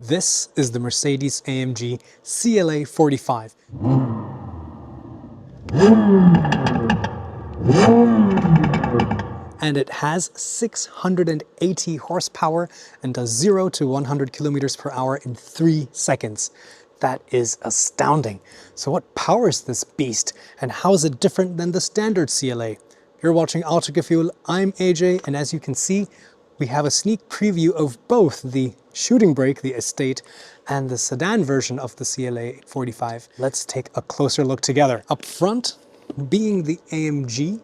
This is the Mercedes-AMG CLA 45. And it has 680 horsepower and does 0 to 100 kilometers per hour in 3 seconds. That is astounding. So what powers this beast and how is it different than the standard CLA? You're watching Autogefühl, I'm AJ, and as you can see, we have a sneak preview of both the Shooting Brake, the Estate, and the sedan version of the CLA 45. Let's take a closer look together. Up front, being the AMG,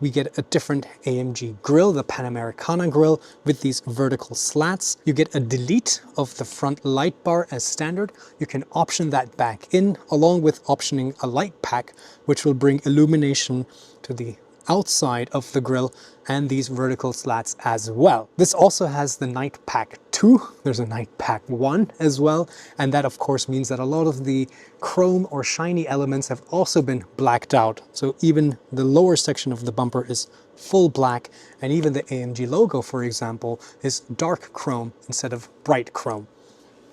we get a different AMG grille, the Panamericana grille with these vertical slats. You get a delete of the front light bar as standard. You can option that back in, along with optioning a light pack, which will bring illumination to the outside of the grille and these vertical slats as well. This also has the Night Pack 2, there's a Night Pack 1 as well, and that of course means that a lot of the chrome or shiny elements have also been blacked out. So even the lower section of the bumper is full black, and even the AMG logo, for example, is dark chrome instead of bright chrome.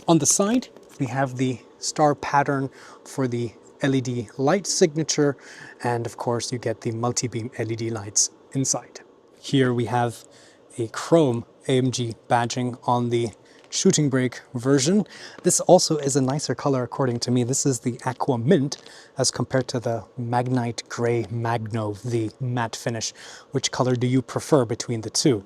On the side, we have the star pattern for the LED light signature, and of course you get the multi-beam LED lights inside. Here we have a chrome AMG badging on the Shooting Brake version. This also is a nicer color according to me. This is the Aqua Mint as compared to the Magnite Gray Magno, the matte finish. Which color do you prefer between the two?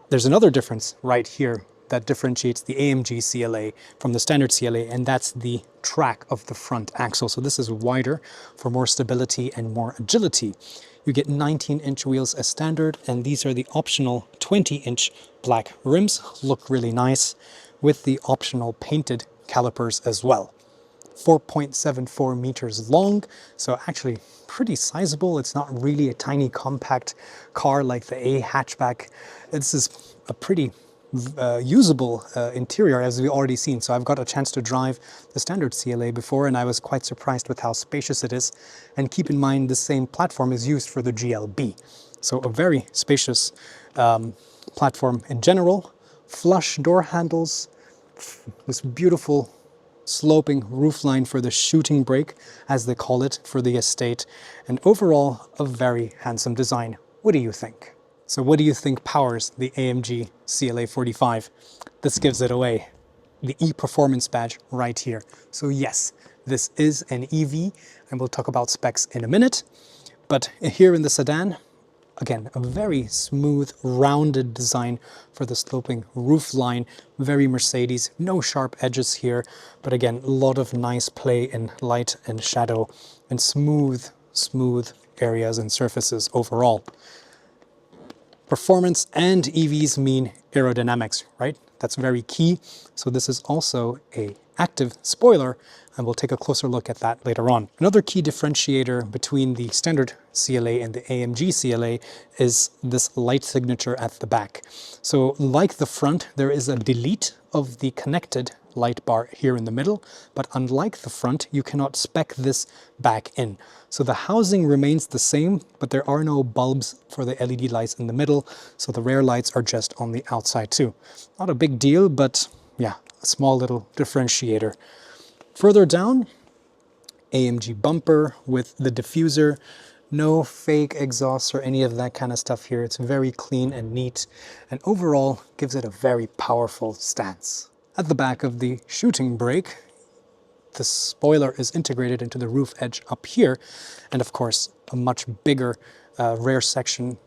There's another difference right here that differentiates the AMG CLA from the standard CLA, and that's the track of the front axle. So this is wider for more stability and more agility. You get 19-inch wheels as standard, and these are the optional 20-inch black rims. Look really nice with the optional painted calipers as well. 4.74 meters long, so actually pretty sizable. It's not really a tiny compact car like the A hatchback. This is a pretty usable interior, as we've already seen. So I've got a chance to drive the standard CLA before, and I was quite surprised with how spacious it is. And keep in mind, the same platform is used for the GLB. So a very spacious platform in general. Flush door handles, this beautiful sloping roofline for the Shooting Brake, as they call it, for the Estate, and overall a very handsome design. What do you think? So what do you think powers the AMG CLA 45? This gives it away. The E-Performance badge right here. So yes, this is an EV, and we'll talk about specs in a minute. But here in the sedan, again, a very smooth, rounded design for the sloping roof line. Very Mercedes, no sharp edges here. But again, a lot of nice play in light and shadow and smooth areas and surfaces overall. Performance and EVs mean aerodynamics, right? That's very key. So this is also an active spoiler, and we'll take a closer look at that later on. Another key differentiator between the standard CLA and the AMG CLA is this light signature at the back. So like the front, there is a delete of the connected light bar here in the middle, but unlike the front, you cannot spec this back in. So the housing remains the same, but there are no bulbs for the LED lights in the middle, so the rear lights are just on the outside too. Not a big deal, but yeah, a small little differentiator. Further down, AMG bumper with the diffuser. No fake exhausts or any of that kind of stuff here. It's very clean and neat, and overall gives it a very powerful stance. At the back of the Shooting Brake, the spoiler is integrated into the roof edge up here, and of course a much bigger rear section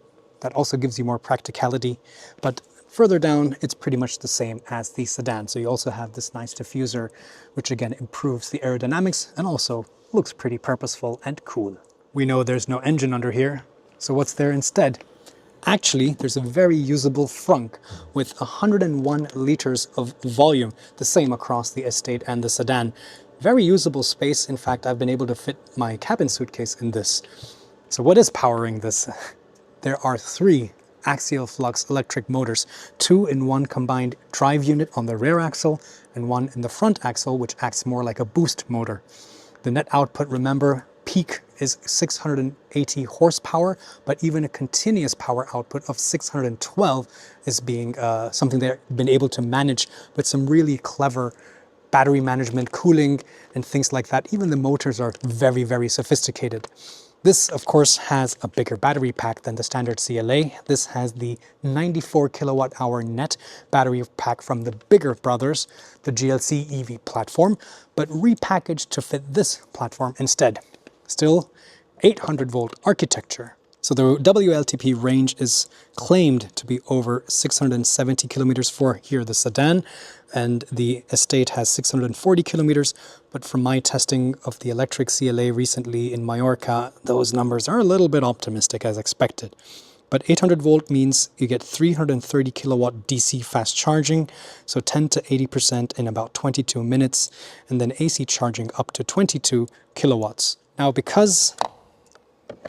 that also gives you more practicality. But further down, it's pretty much the same as the sedan. So you also have this nice diffuser, which again improves the aerodynamics and also looks pretty purposeful and cool. We know there's no engine under here, so what's there instead? Actually, there's a very usable frunk with 101 liters of volume, the same across the Estate and the sedan. Very usable space. In fact, I've been able to fit my cabin suitcase in this. So what is powering this? There are 3 axial flux electric motors, 2 in one combined drive unit on the rear axle and 1 in the front axle, which acts more like a boost motor. The net output, remember, peak is 680 horsepower, but even a continuous power output of 612 is being something they've been able to manage with some really clever battery management, cooling, and things like that. Even the motors are very, very sophisticated. This, of course, has a bigger battery pack than the standard CLA. This has the 94 kilowatt hour net battery pack from the bigger brothers, the GLC EV platform, but repackaged to fit this platform instead. Still 800 volt architecture. So the WLTP range is claimed to be over 670 kilometers for here, the Sedan, and the Estate has 640 kilometers. But from my testing of the electric CLA recently in Mallorca, those numbers are a little bit optimistic as expected. But 800 volt means you get 330 kilowatt DC fast charging, so 10 to 80% in about 22 minutes, and then AC charging up to 22 kilowatts. Now, because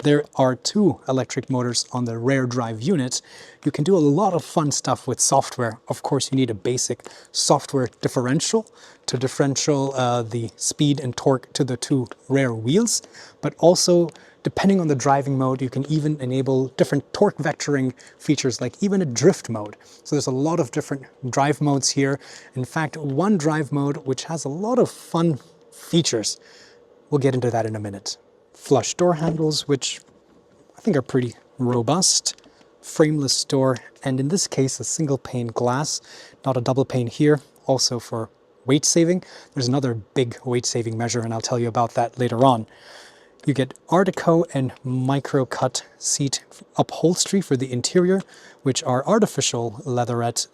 there are two electric motors on the rear drive unit, you can do a lot of fun stuff with software. Of course, you need a basic software differential to differential the speed and torque to the two rear wheels, but also depending on the driving mode, you can even enable different torque vectoring features, like even a drift mode. So there's a lot of different drive modes here. In fact, one drive mode which has a lot of fun features. We'll get into that in a minute. Flush door handles, which I think are pretty robust. Frameless door, and in this case, a single pane glass, not a double pane here, also for weight saving. There's another big weight saving measure, and I'll tell you about that later on. You get Art Deco and micro cut seat upholstery for the interior, which are artificial leatherette,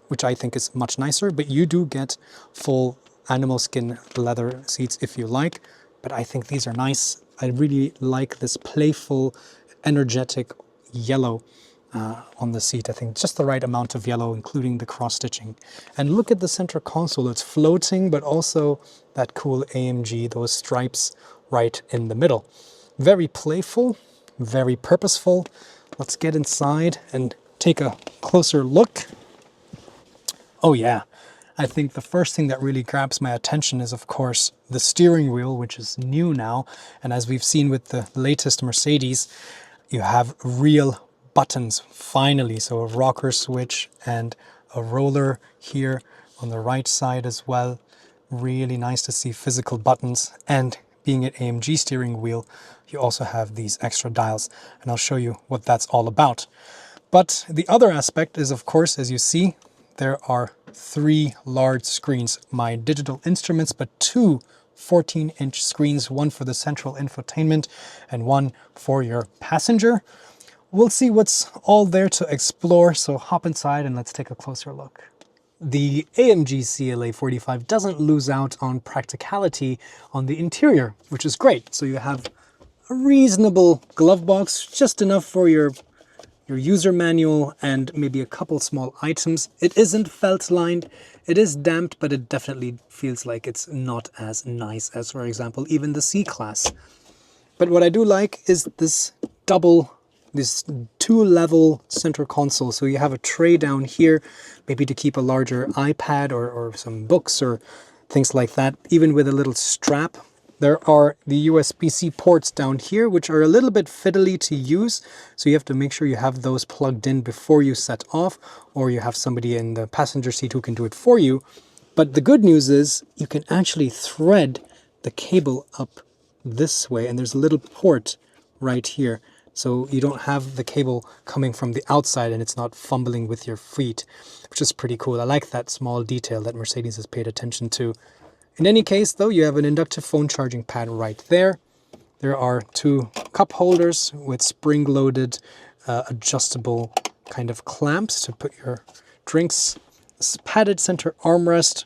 which I think is much nicer, but you do get full animal skin leather seats if you like, but I think these are nice. I really like this playful, energetic yellow on the seat. I think just the right amount of yellow, including the cross stitching. And look at the center console. It's floating, but also that cool AMG, those stripes right in the middle. Very playful, very purposeful. Let's get inside and take a closer look. Oh yeah, I think the first thing that really grabs my attention is, of course, the steering wheel, which is new now. And as we've seen with the latest Mercedes, you have real buttons finally. So a rocker switch and a roller here on the right side as well. Really nice to see physical buttons, and being an AMG steering wheel, you also have these extra dials, and I'll show you what that's all about. But the other aspect is, of course, as you see, there are three large screens, my digital instruments, but two 14-inch screens, one for the central infotainment and one for your passenger. We'll see what's all there to explore, so hop inside and let's take a closer look. The AMG CLA 45 doesn't lose out on practicality on the interior, which is great. So you have a reasonable glove box, just enough for your user manual and maybe a couple small items. It isn't felt lined, it is damped, but it definitely feels like it's not as nice as, for example, even the C-Class. But what I do like is this two-level center console. So you have a tray down here, maybe to keep a larger iPad or some books or things like that, even with a little strap. There are the USB-C ports down here, which are a little bit fiddly to use. So you have to make sure you have those plugged in before you set off, or you have somebody in the passenger seat who can do it for you. But the good news is you can actually thread the cable up this way, and there's a little port right here. So you don't have the cable coming from the outside and it's not fumbling with your feet, which is pretty cool. I like that small detail that Mercedes has paid attention to. In any case, though, you have an inductive phone charging pad right there. There are two cup holders with spring-loaded adjustable kind of clamps to put your drinks. This padded center armrest,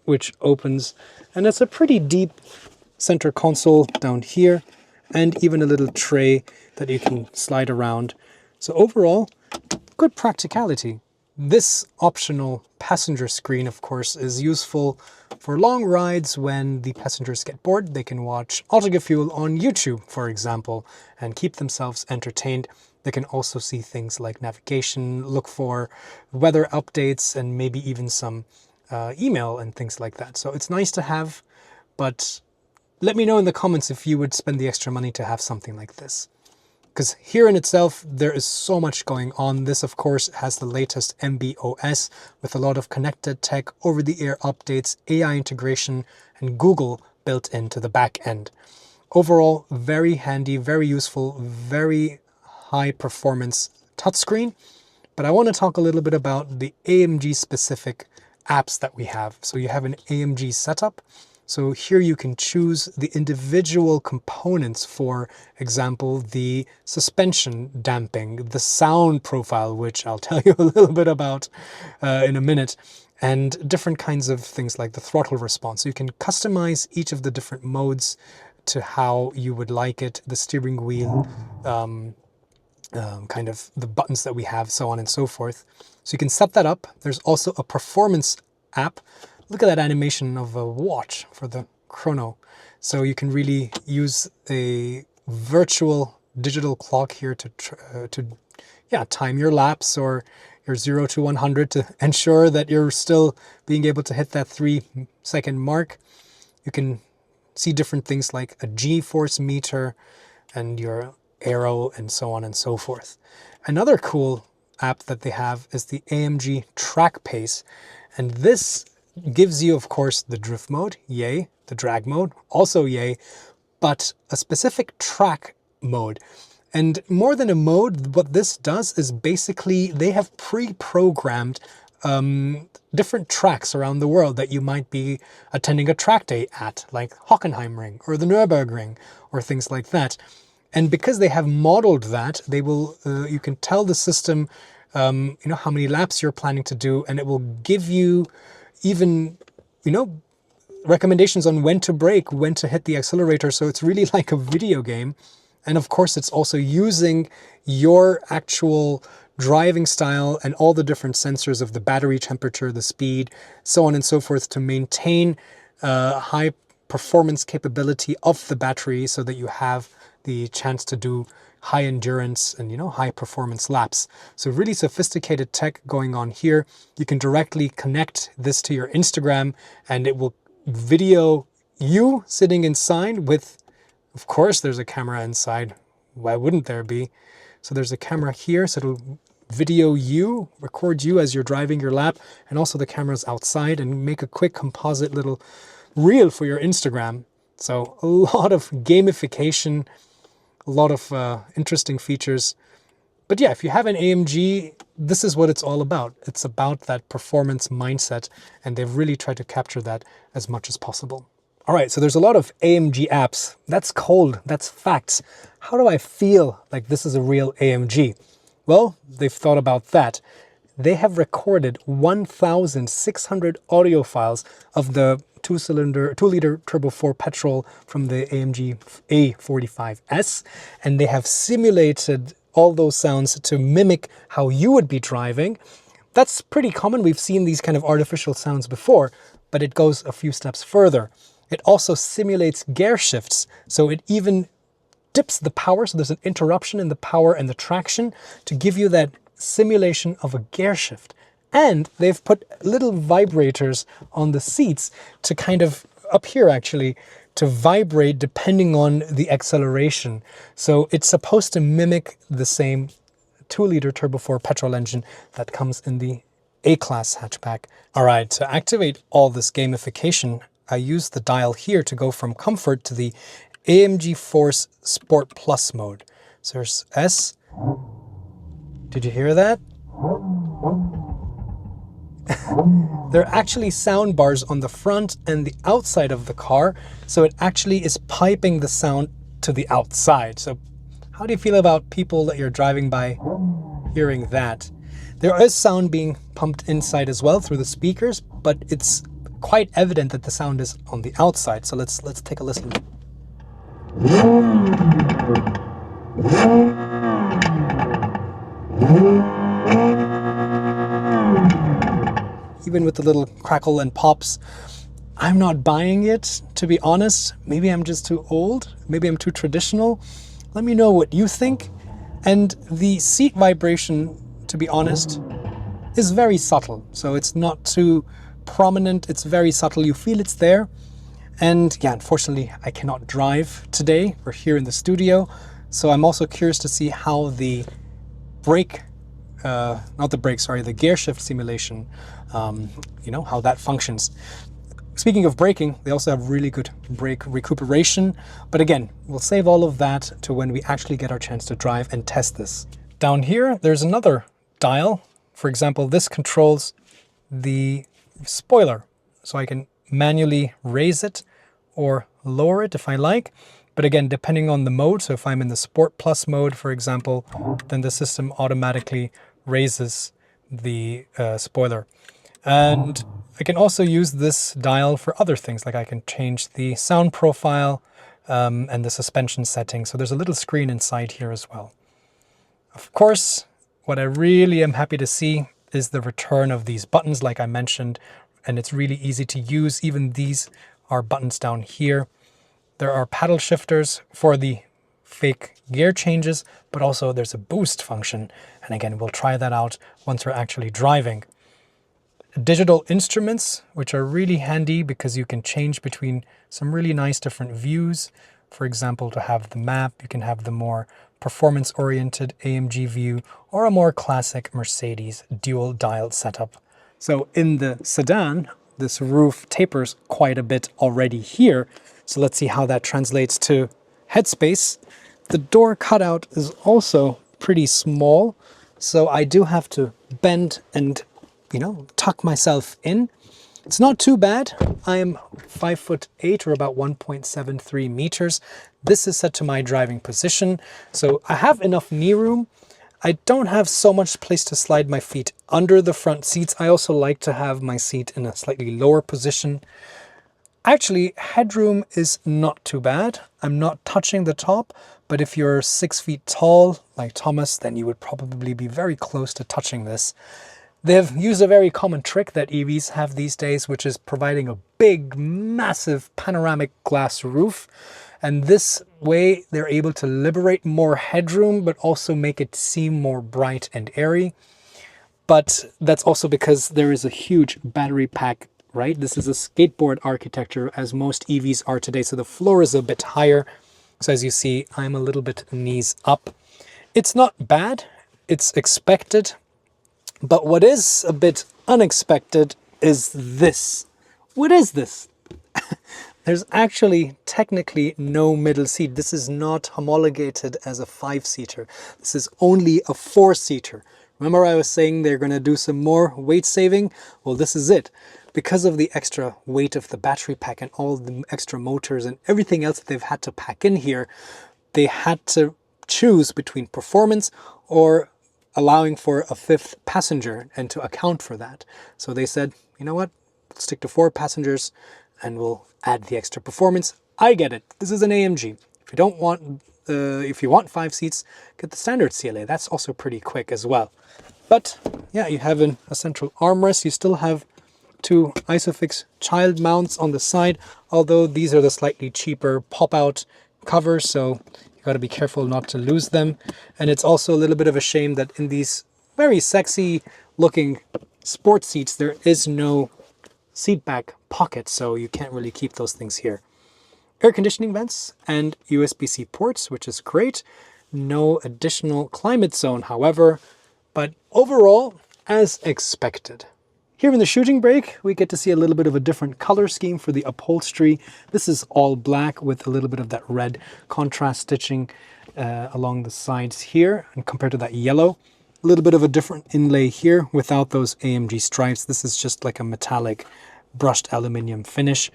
which opens, and it's a pretty deep center console down here, and even a little tray that you can slide around. So overall, good practicality. This optional passenger screen, of course, is useful for long rides when the passengers get bored. They can watch Autogefuel on YouTube, for example, and keep themselves entertained. They can also see things like navigation, look for weather updates, and maybe even some email and things like that. So it's nice to have, but Let me know in the comments if you would spend the extra money to have something like this. Because here in itself, there is so much going on. This, of course, has the latest MB.OS with a lot of connected tech, over-the-air updates, AI integration, and Google built into the back end. Overall, very handy, very useful, very high performance touchscreen. But I want to talk a little bit about the AMG specific apps that we have. So you have an AMG setup. So here you can choose the individual components, for example, the suspension damping, the sound profile, which I'll tell you a little bit about in a minute, and different kinds of things like the throttle response. So you can customize each of the different modes to how you would like it, the steering wheel, kind of the buttons that we have, so on and so forth. So you can set that up. There's also a performance app. Look at that animation of a watch for the chrono. So you can really use a virtual digital clock here to time your laps or your 0 to 100 to ensure that you're still being able to hit that 3-second mark. You can see different things like a G-force meter and your aero and so on and so forth. Another cool app that they have is the AMG Track Pace, and this gives you, of course, the drift mode, yay, the drag mode, also yay, but a specific track mode. And more than a mode, what this does is basically they have pre-programmed different tracks around the world that you might be attending a track day at, like Hockenheimring or the Nürburgring or things like that. And because they have modeled that, they will you can tell the system how many laps you're planning to do, and it will give you even, recommendations on when to brake, when to hit the accelerator. So it's really like a video game. And of course, it's also using your actual driving style and all the different sensors of the battery temperature, the speed, so on and so forth, to maintain high performance capability of the battery so that you have the chance to do high endurance and high performance laps. So really sophisticated tech going on here. You can directly connect this to your Instagram and it will video you sitting inside with, of course there's a camera inside. Why wouldn't there be? So there's a camera here, so it'll video you, record you as you're driving your lap, and also the camera's outside, and make a quick composite little reel for your Instagram. So a lot of gamification, a lot of interesting features. But yeah, if you have an AMG, this is what it's all about. It's about that performance mindset, and they've really tried to capture that as much as possible. All right, so there's a lot of AMG apps. That's cold, that's facts. How do I feel like this is a real AMG? Well, they've thought about that. They have recorded 1,600 audio files of the 2-liter turbo 4 petrol from the AMG A45S, and they have simulated all those sounds to mimic how you would be driving. That's pretty common. We've seen these kind of artificial sounds before, but it goes a few steps further. It also simulates gear shifts, so it even dips the power, so there's an interruption in the power and the traction to give you that simulation of a gear shift. And they've put little vibrators on the seats to kind of, up here actually, to vibrate depending on the acceleration. So it's supposed to mimic the same 2-liter turbo 4 petrol engine that comes in the A-Class hatchback. All right, to activate all this gamification, I use the dial here to go from comfort to the AMG Force Sport Plus mode. So there's S. Did you hear that? There are actually sound bars on the front and the outside of the car, so it actually is piping the sound to the outside. So how do you feel about people that you're driving by hearing that? There is sound being pumped inside as well through the speakers, but it's quite evident that the sound is on the outside. So let's take a listen. Even with the little crackle and pops, I'm not buying it, to be honest. Maybe I'm just too old. Maybe I'm too traditional. Let me know what you think. And the seat vibration, to be honest, is very subtle. So it's not too prominent. It's very subtle. You feel it's there. And yeah, unfortunately, I cannot drive today. We're here in the studio. So I'm also curious to see how the brake, the gear shift simulation, how that functions. Speaking of braking, they also have really good brake recuperation. But again, we'll save all of that to when we actually get our chance to drive and test this. Down here, there's another dial. For example, this controls the spoiler. So I can manually raise it or lower it if I like. But again, depending on the mode, so if I'm in the Sport Plus mode, for example, then the system automatically raises the spoiler. And I can also use this dial for other things, like I can change the sound profile and the suspension setting. So there's a little screen inside here as well. Of course, what I really am happy to see is the return of these buttons, like I mentioned, and it's really easy to use. Even these are buttons down here. There are paddle shifters for the fake gear changes, but also there's a boost function. And again, we'll try that out once we're actually driving. Digital instruments, which are really handy because you can change between some really nice different views. For example, to have the map, you can have the more performance-oriented AMG view or a more classic Mercedes dual dial setup. So in the Sedan, this roof tapers quite a bit already here. So let's see how that translates to headspace. The door cutout is also pretty small, so I do have to bend and, tuck myself in. It's not too bad. I am 5'8" or about 1.73 meters. This is set to my driving position, so I have enough knee room. I don't have so much place to slide my feet under the front seats. I also like to have my seat in a slightly lower position. Actually, headroom is not too bad. I'm not touching the top, but if you're 6 feet tall, like Thomas, then you would probably be very close to touching this. They've used a very common trick that EVs have these days, which is providing a big, massive panoramic glass roof. And this way, they're able to liberate more headroom, but also make it seem more bright and airy. But that's also because there is a huge battery pack, right? This is a skateboard architecture, as most EVs are today. So the floor is a bit higher. So as you see, I'm a little bit knees up. It's not bad. It's expected. But what is a bit unexpected is this. What is this? There's actually technically no middle seat. This is not homologated as a 5-seater. This is only a 4-seater. Remember I was saying they're going to do some more weight saving? Well, this is it. Because of the extra weight of the battery pack and all the extra motors and everything else that they've had to pack in here, they had to choose between performance or allowing for a 5th passenger and to account for that. So they said, you know what, let's stick to 4 passengers and we'll add the extra performance. I get it. This is an AMG. If you don't want, if you want 5 seats, get the standard CLA. That's also pretty quick as well. But yeah, you have a central armrest. You still have 2 Isofix child mounts on the side, although these are the slightly cheaper pop-out covers, so you got to be careful not to lose them. And it's also a little bit of a shame that in these very sexy looking sport seats, there is no seat back pocket, so you can't really keep those things here. Air conditioning vents and USB-C ports, which is great. No additional climate zone, however, but overall, as expected. Here in the Shooting Brake, we get to see a little bit of a different color scheme for the upholstery. This is all black with a little bit of that red contrast stitching along the sides here, and compared to that yellow. A little bit of a different inlay here without those AMG stripes. This is just like a metallic brushed aluminum finish.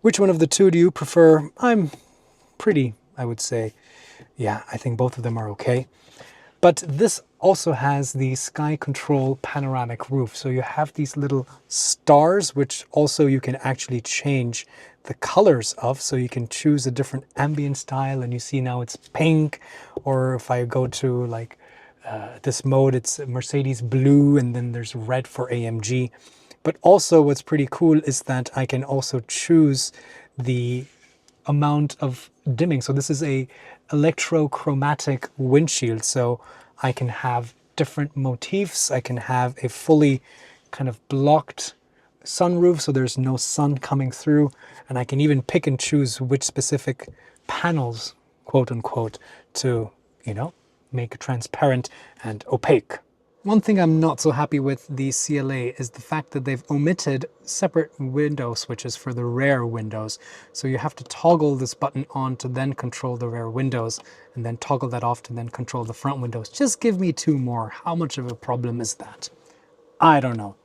Which one of the two do you prefer? I'm pretty, I would say, yeah, I think both of them are okay. But this also has the sky control panoramic roof. So you have these little stars, which also you can actually change the colors of. So you can choose a different ambient style, and you see now it's pink. Or if I go to like this mode, it's Mercedes blue, and then there's red for AMG. But also what's pretty cool is that I can also choose the amount of dimming. So this is a electrochromatic windshield. So I can have different motifs. I can have a fully kind of blocked sunroof, so there's no sun coming through, and I can even pick and choose which specific panels, quote unquote, to, you know, make transparent and opaque. One thing I'm not so happy with the CLA is the fact that they've omitted separate window switches for the rear windows. So you have to toggle this button on to then control the rear windows, and then toggle that off to then control the front windows. Just give me two more. How much of a problem is that? I don't know.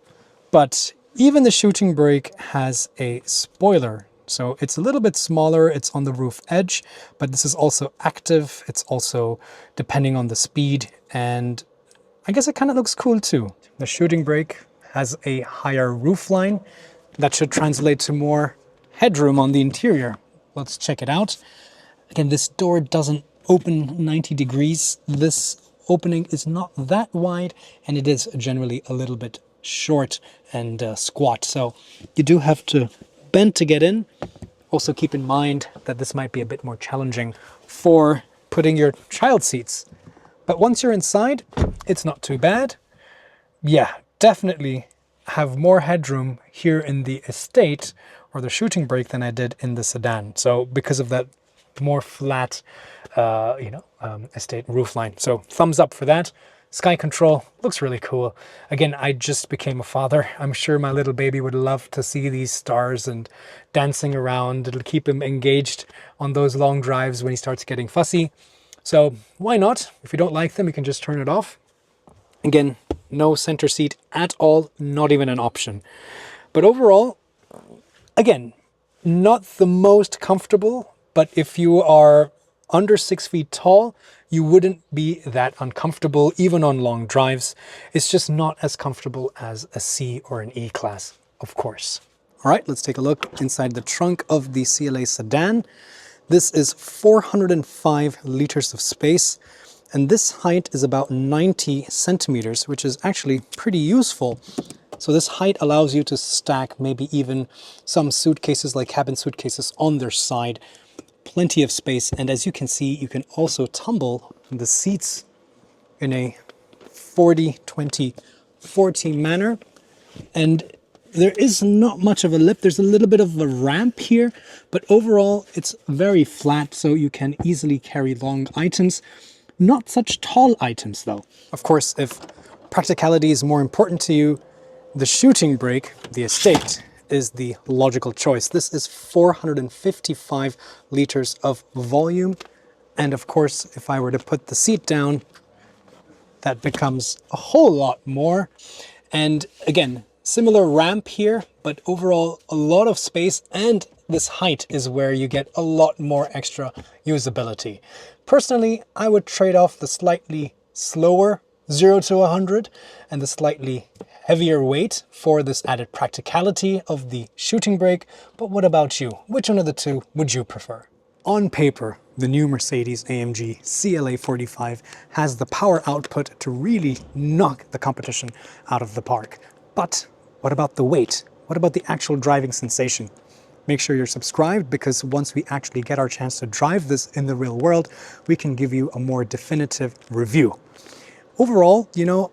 But even the shooting brake has a spoiler. So it's a little bit smaller, it's on the roof edge, but this is also active. It's also depending on the speed, and I guess it kind of looks cool too. The shooting brake has a higher roof line. That should translate to more headroom on the interior. Let's check it out. Again, this door doesn't open 90 degrees. This opening is not that wide, and it is generally a little bit short and squat. So you do have to bend to get in. Also keep in mind that this might be a bit more challenging for putting your child seats. But once you're inside, it's not too bad. Yeah, definitely have more headroom here in the Estate or the Brake than I did in the Sedan. So because of that more flat, Estate roofline. So thumbs up for that. Sky control looks really cool. Again, I just became a father. I'm sure my little baby would love to see these stars and dancing around. It'll keep him engaged on those long drives when he starts getting fussy. So why not? If you don't like them, you can just turn it off. Again, no center seat at all, not even an option. But overall, again, not the most comfortable, but if you are under 6 feet tall, you wouldn't be that uncomfortable, even on long drives. It's just not as comfortable as a C or an E class, of course. All right, let's take a look inside the trunk of the CLA Sedan. This is 405 liters of space, and this height is about 90 centimeters, which is actually pretty useful. So this height allows you to stack maybe even some suitcases, like cabin suitcases, on their side. Plenty of space, and as you can see, you can also tumble the seats in a 40-20-40 manner. And there is not much of a lip. There's a little bit of a ramp here, but overall it's very flat, so you can easily carry long items. Not such tall items though. Of course, if practicality is more important to you, the shooting brake, the Estate, is the logical choice. This is 455 liters of volume. And of course, if I were to put the seat down, that becomes a whole lot more. And again, similar ramp here, but overall a lot of space, and this height is where you get a lot more extra usability. Personally, I would trade off the slightly slower 0 to 100 and the slightly heavier weight for this added practicality of the shooting brake. But what about you? Which one of the two would you prefer? On paper, the new Mercedes-AMG CLA 45 has the power output to really knock the competition out of the park. But what about the weight? What about the actual driving sensation? Make sure you're subscribed, because once we actually get our chance to drive this in the real world, we can give you a more definitive review. Overall, you know,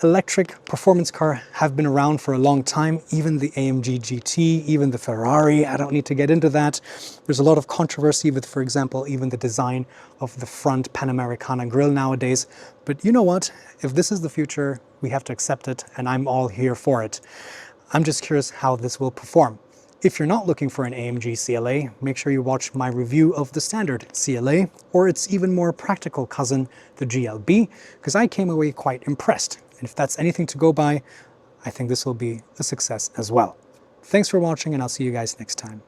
electric performance cars have been around for a long time, even the AMG GT, even the Ferrari. I don't need to get into that. There's a lot of controversy with, for example, even the design of the front Panamericana grille nowadays. But you know what? If this is the future, we have to accept it, and I'm all here for it. I'm just curious how this will perform. If you're not looking for an AMG CLA, make sure you watch my review of the standard CLA, or its even more practical cousin, the GLB, because I came away quite impressed. And if that's anything to go by, I think this will be a success as well. Thanks for watching, and I'll see you guys next time.